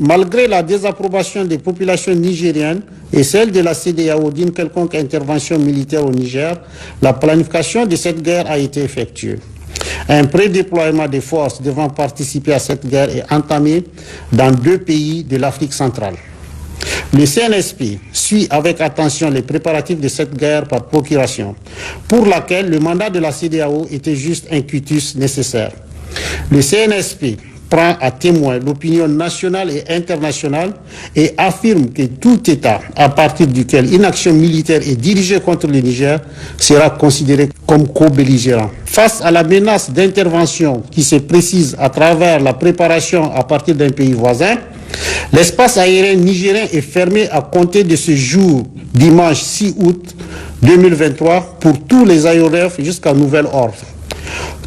Malgré la désapprobation des populations nigériennes et celle de la CEDEAO d'une quelconque intervention militaire au Niger, la planification de cette guerre a été effectuée. Un prédéploiement des forces devant participer à cette guerre est entamé dans 2 pays de l'Afrique centrale. Le CNSP suit avec attention les préparatifs de cette guerre par procuration, pour laquelle le mandat de la CEDEAO était juste un quitus nécessaire. Le CNSP prend à témoin l'opinion nationale et internationale et affirme que tout État à partir duquel une action militaire est dirigée contre le Niger sera considéré comme co-belligérant. Face à la menace d'intervention qui se précise à travers la préparation à partir d'un pays voisin, l'espace aérien nigérien est fermé à compter de ce jour, dimanche 6 août 2023, pour tous les aéronefs jusqu'à nouvel ordre.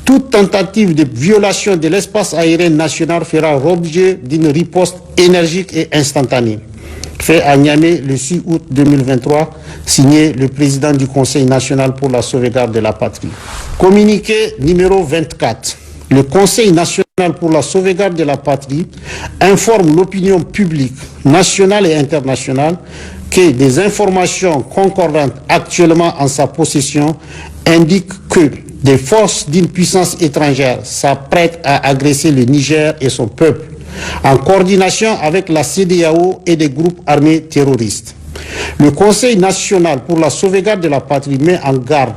Toute tentative de violation de l'espace aérien national fera l'objet d'une riposte énergique et instantanée. Fait à Niamey le 6 août 2023, signé le président du Conseil national pour la sauvegarde de la patrie. Communiqué numéro 24. Le Conseil national pour la sauvegarde de la patrie informe l'opinion publique nationale et internationale que des informations concordantes actuellement en sa possession indiquent que des forces d'une puissance étrangère s'apprêtent à agresser le Niger et son peuple, en coordination avec la CEDEAO et des groupes armés terroristes. Le Conseil national pour la sauvegarde de la patrie met en garde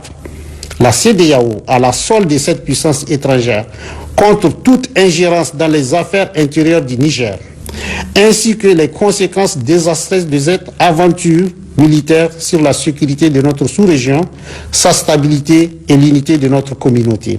la CEDEAO à la solde de cette puissance étrangère contre toute ingérence dans les affaires intérieures du Niger, ainsi que les conséquences désastreuses de cette aventure militaire sur la sécurité de notre sous-région, sa stabilité et l'unité de notre communauté.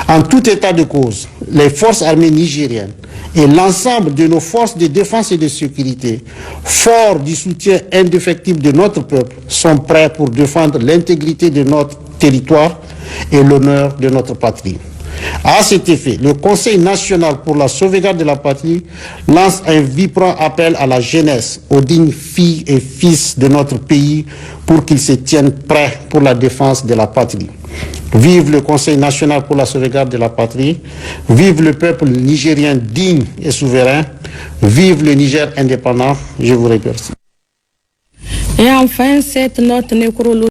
En tout état de cause, les forces armées nigériennes et l'ensemble de nos forces de défense et de sécurité, forts du soutien indéfectible de notre peuple, sont prêts pour défendre l'intégrité de notre territoire et l'honneur de notre patrie. À cet effet, le Conseil national pour la sauvegarde de la patrie lance un vibrant appel à la jeunesse, aux dignes filles et fils de notre pays pour qu'ils se tiennent prêts pour la défense de la patrie. Vive le Conseil national pour la sauvegarde de la patrie, vive le peuple nigérien digne et souverain, vive le Niger indépendant. Je vous remercie. Et enfin, cette note nécrologique